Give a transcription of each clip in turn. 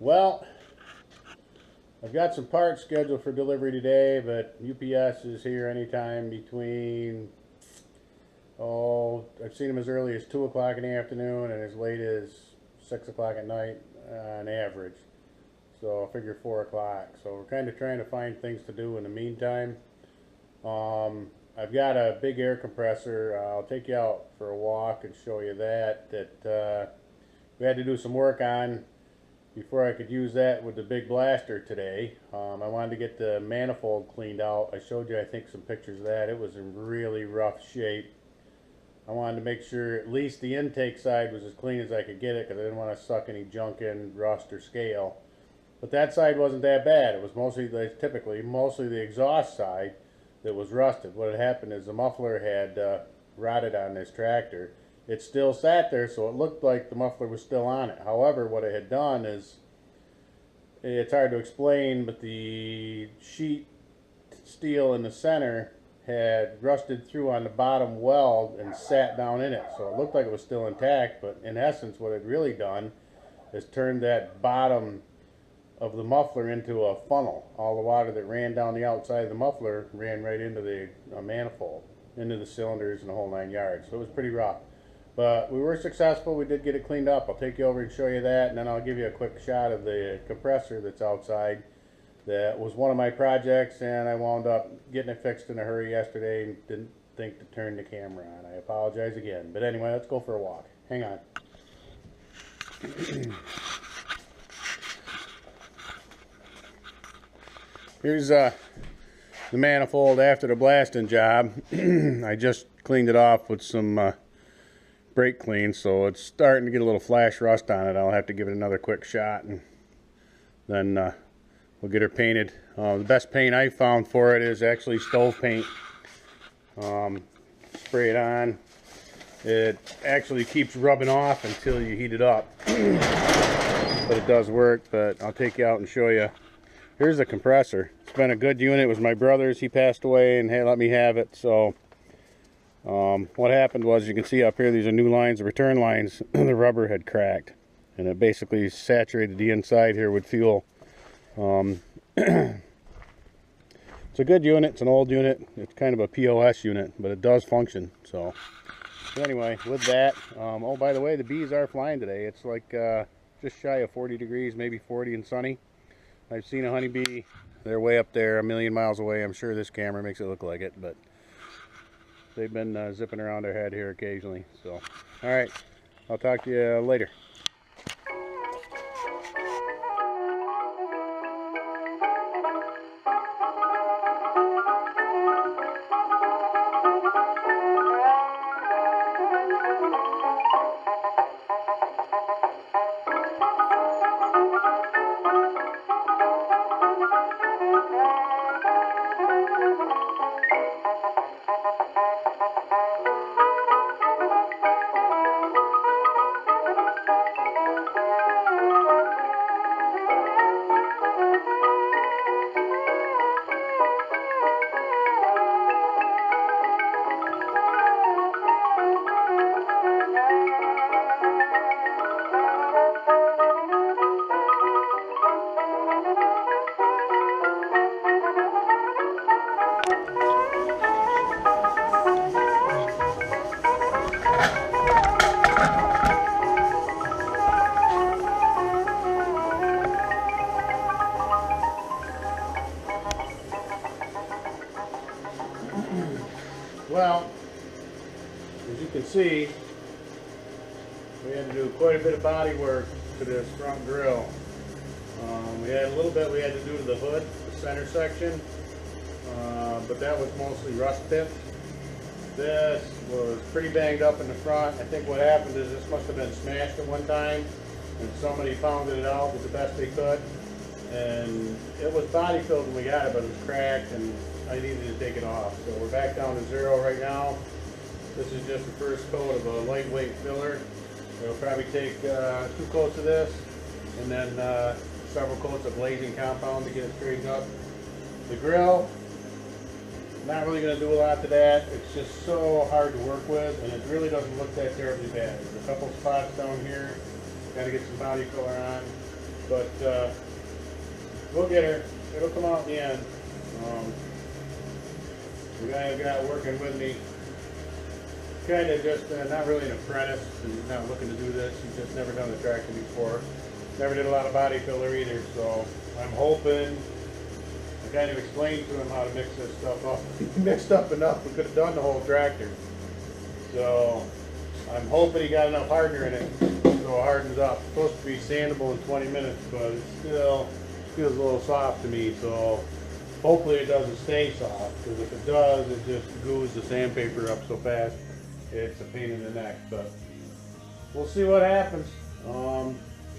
Well, I've got some parts scheduled for delivery today, but UPS is here anytime between, I've seen them as early as 2 o'clock in the afternoon and as late as 6 o'clock at night on average. So I figure 4 o'clock. So we're kind of trying to find things to do in the meantime. I've got a big air compressor. I'll take you out for a walk and show you that we had to do some work on before I could use that with the big blaster today. I wanted to get the manifold cleaned out. I showed you, I think, some pictures of that. It was in really rough shape. I wanted to make sure at least the intake side was as clean as I could get it because I didn't want to suck any junk in, rust or scale. But that side wasn't that bad. It was mostly the exhaust side that was rusted. What had happened is the muffler had rotted on this tractor. It still sat there, so it looked like the muffler was still on it. However, what it had done is, it's hard to explain, but the sheet steel in the center had rusted through on the bottom weld and sat down in it. So it looked like it was still intact, but in essence what it had really done is turned that bottom of the muffler into a funnel. All the water that ran down the outside of the muffler ran right into the manifold, into the cylinders and the whole 9 yards. So it was pretty rough. But we were successful. We did get it cleaned up. I'll take you over and show you that, and then I'll give you a quick shot of the compressor that's outside. That was one of my projects, and I wound up getting it fixed in a hurry yesterday and didn't think to turn the camera on. I apologize again. But anyway, let's go for a walk. Hang on. Here's the manifold after the blasting job. I just cleaned it off with some brake clean, so it's starting to get a little flash rust on it. I'll have to give it another quick shot, and then we'll get her painted. The best paint I found for it is actually stove paint. Spray it on. It actually keeps rubbing off until you heat it up. But it does work. But I'll take you out and show you. Here's the compressor. It's been a good unit. It was my brother's. He passed away and let me have it. So what happened was, you can see up here, these are new lines, the return lines. The rubber had cracked, and it basically saturated the inside here with fuel. It's a good unit. It's an old unit. It's kind of a POS unit, but it does function. So anyway, with that, oh, by the way, the bees are flying today. It's like just shy of 40 degrees, maybe 40 and sunny. I've seen a honeybee. They're way up there, a million miles away. I'm sure this camera makes it look like it, but they've been zipping around their head here occasionally. So, all right, I'll talk to you later. Well, as you can see, we had to do quite a bit of body work to this front grille. We had a little bit we had to do to the hood, the center section, but that was mostly rust tipped. This was pretty banged up in the front. I think what happened is this must have been smashed at one time, and somebody pounded it out with the best they could. And it was body filled when we got it, but it was cracked, and I needed to take it off. So we're back down to 0 right now. This is just the first coat of a lightweight filler. It'll probably take 2 coats of this, and then several coats of glazing compound to get it straightened up. The grill, not really going to do a lot to that. It's just so hard to work with, and it really doesn't look that terribly bad. There's a couple spots down here. Got to get some body filler on. but we'll get her. It'll come out in the end. The guy I've got working with me, kind of just not really an apprentice, and he's not looking to do this. He's just never done the tractor before. Never did a lot of body filler either, so I'm hoping. I kind of explained to him how to mix this stuff up. He mixed up enough we could have done the whole tractor. So I'm hoping he got enough hardener in it so it hardens up. It's supposed to be sandable in 20 minutes, but it still feels a little soft to me. So hopefully it doesn't stay soft, because if it does, it just goos the sandpaper up so fast. It's a pain in the neck, but we'll see what happens.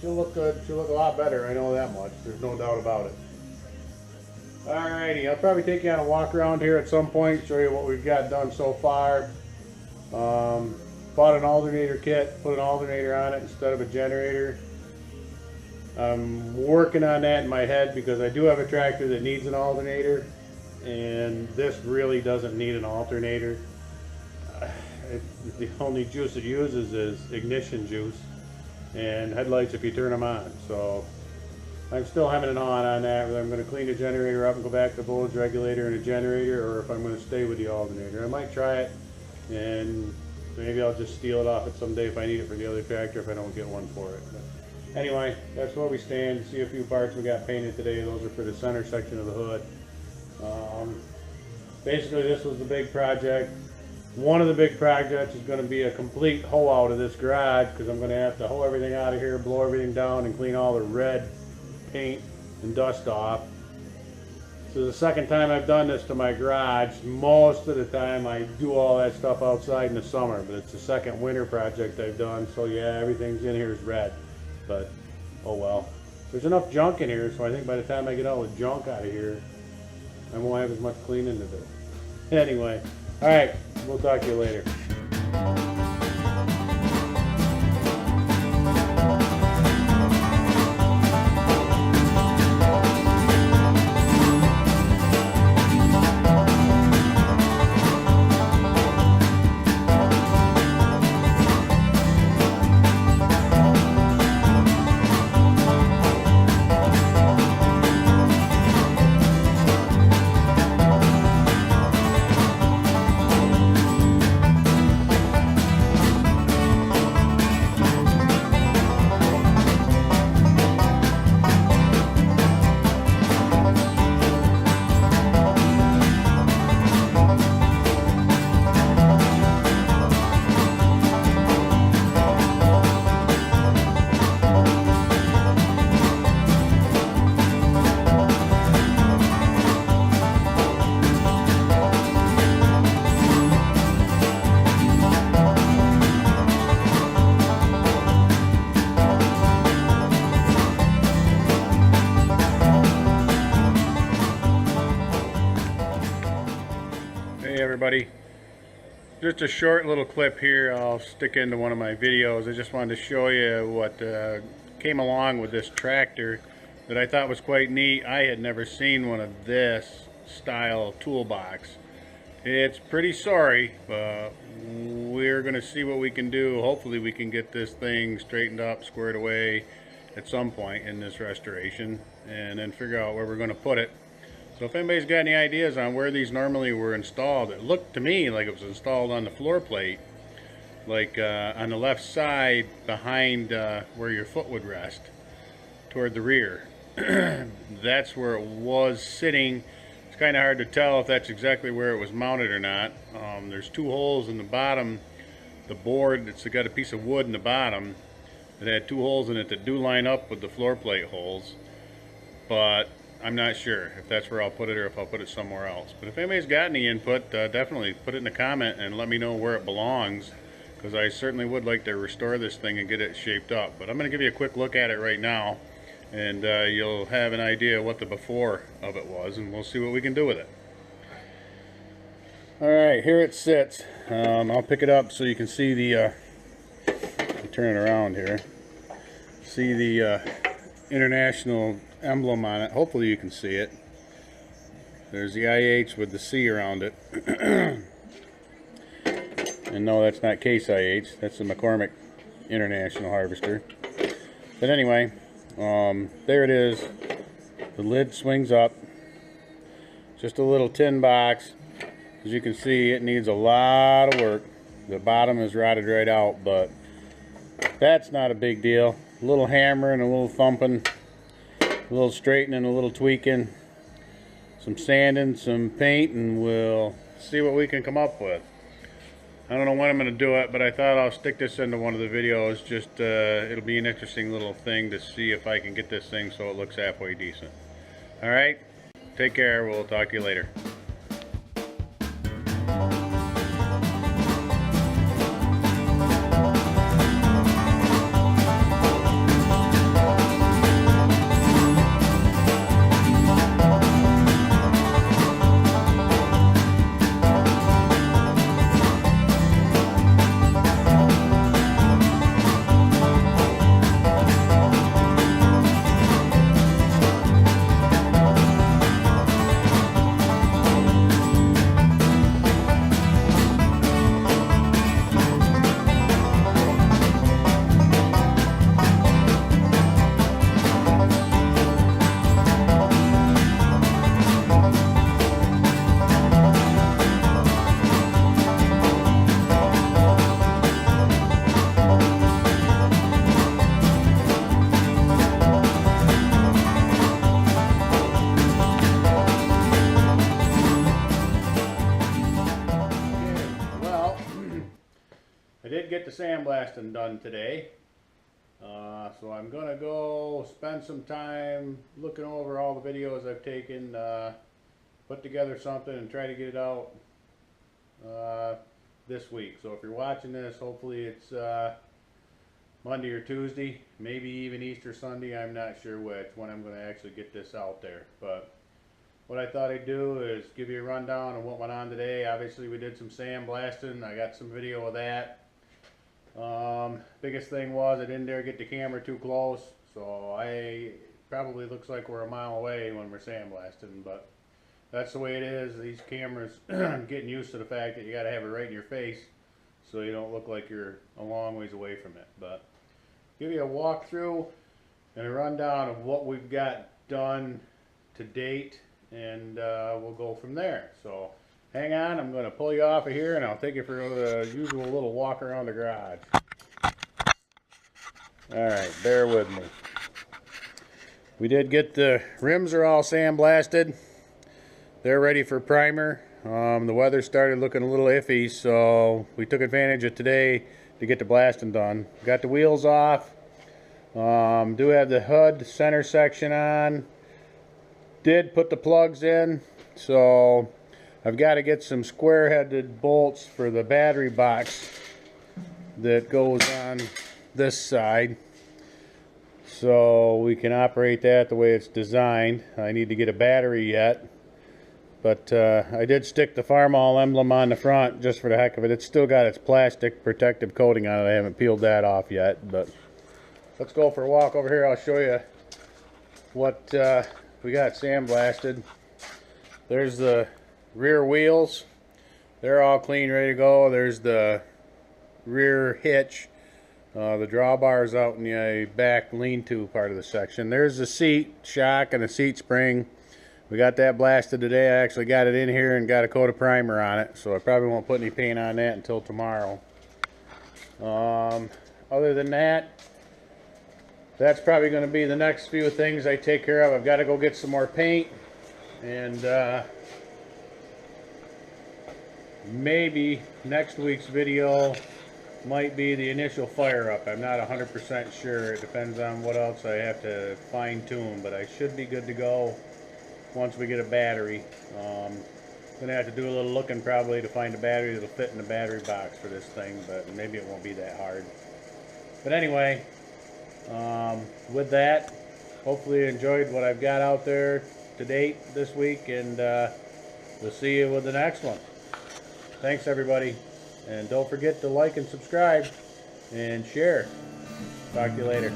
She'll look good. She'll look a lot better. I know that much. There's no doubt about it. Alrighty, I'll probably take you on a walk around here at some point, show you what we've got done so far. Bought an alternator kit, put an alternator on it instead of a generator. I'm working on that in my head because I do have a tractor that needs an alternator, and this really doesn't need an alternator. The only juice it uses is ignition juice and headlights if you turn them on. So I'm still hemming and hawing on that, whether I'm going to clean the generator up and go back to voltage regulator and a generator, or if I'm going to stay with the alternator. I might try it, and maybe I'll just steal it off it someday if I need it for the other tractor if I don't get one for it. But anyway, that's where we stand. See a few parts we got painted today. Those are for the center section of the hood. Basically, this was the big project. One of the big projects is going to be a complete hoe out of this garage, because I'm going to have to hoe everything out of here, blow everything down, and clean all the red paint and dust off. This is the second time I've done this to my garage. Most of the time I do all that stuff outside in the summer, but it's the second winter project I've done, so yeah, everything's in here is red. But oh well. There's enough junk in here, so I think by the time I get all the junk out of here, I won't have as much cleaning to do. Anyway, alright, we'll talk to you later. Everybody, just a short little clip here I'll stick into one of my videos. I just wanted to show you what came along with this tractor that I thought was quite neat. I had never seen one of this style toolbox. It's pretty sorry, but we're gonna see what we can do. Hopefully we can get this thing straightened up, squared away at some point in this restoration, and then figure out where we're gonna put it. So if anybody's got any ideas on where these normally were installed, it looked to me like it was installed on the floor plate, like on the left side behind where your foot would rest, toward the rear. That's where it was sitting. It's kind of hard to tell if that's exactly where it was mounted or not. There's two holes in the bottom. The board, it's got a piece of wood in the bottom that had two holes in it that do line up with the floor plate holes, but I'm not sure if that's where I'll put it or if I'll put it somewhere else. But if anybody's got any input, definitely put it in a comment and let me know where it belongs, because I certainly would like to restore this thing and get it shaped up. But I'm going to give you a quick look at it right now, and you'll have an idea what the before of it was, and we'll see what we can do with it. Alright, here it sits. I'll pick it up so you can see the turn it around here. See the international emblem on it. Hopefully you can see it. There's the IH with the C around it. And no, that's not Case IH. That's the McCormick International Harvester. But anyway, There it is. The lid swings up. Just a little tin box. As you can see, it needs a lot of work. The bottom is rotted right out, but that's not a big deal. A little hammering, a little thumping, a little straightening, a little tweaking, some sanding, some paint, and we'll see what we can come up with. I don't know when I'm going to do it, but I thought I'll stick this into one of the videos. Just it'll be an interesting little thing to see if I can get this thing so it looks halfway decent. Alright, take care. We'll talk to you later. I did get the sandblasting done today, so I'm going to go spend some time looking over all the videos I've taken, put together something and try to get it out this week. So if you're watching this, hopefully it's Monday or Tuesday, maybe even Easter Sunday. I'm not sure which, when I'm going to actually get this out there. But what I thought I'd do is give you a rundown of what went on today. Obviously we did some sandblasting. I got some video of that. Biggest thing was I didn't dare get the camera too close, so probably looks like we're a mile away when we're sandblasting, but that's the way it is. These cameras, getting used to the fact that you got to have it right in your face so you don't look like you're a long ways away from it. But give you a walkthrough and a rundown of what we've got done to date, and we'll go from there. So hang on, I'm going to pull you off of here and I'll take you for the usual little walk around the garage. Alright, bear with me. We did get the rims are all sandblasted. They're ready for primer. The weather started looking a little iffy, so we took advantage of today to get the blasting done. Got the wheels off. Do have the hood center section on. Did put the plugs in, so I've got to get some square-headed bolts for the battery box that goes on this side so we can operate that the way it's designed. I need to get a battery yet, but I did stick the Farmall emblem on the front just for the heck of it. It's still got its plastic protective coating on it. I haven't peeled that off yet, but let's go for a walk over here. I'll show you what we got sandblasted. There's the rear wheels. They're all clean, ready to go. There's the rear hitch. The drawbars out in the back lean-to part of the section. There's the seat shock and the seat spring. We got that blasted today. I actually got it in here and got a coat of primer on it, so I probably won't put any paint on that until tomorrow. Other than that, that's probably going to be the next few things I take care of. I've got to go get some more paint, and maybe next week's video might be the initial fire up. I'm not 100% sure. It depends on what else I have to fine tune, but I should be good to go once we get a battery. Gonna have to do a little looking probably to find a battery that'll fit in the battery box for this thing, but maybe it won't be that hard. But anyway, with that, hopefully you enjoyed what I've got out there to date this week, and we'll see you with the next one. Thanks everybody, and don't forget to like and subscribe and share. Talk to you later.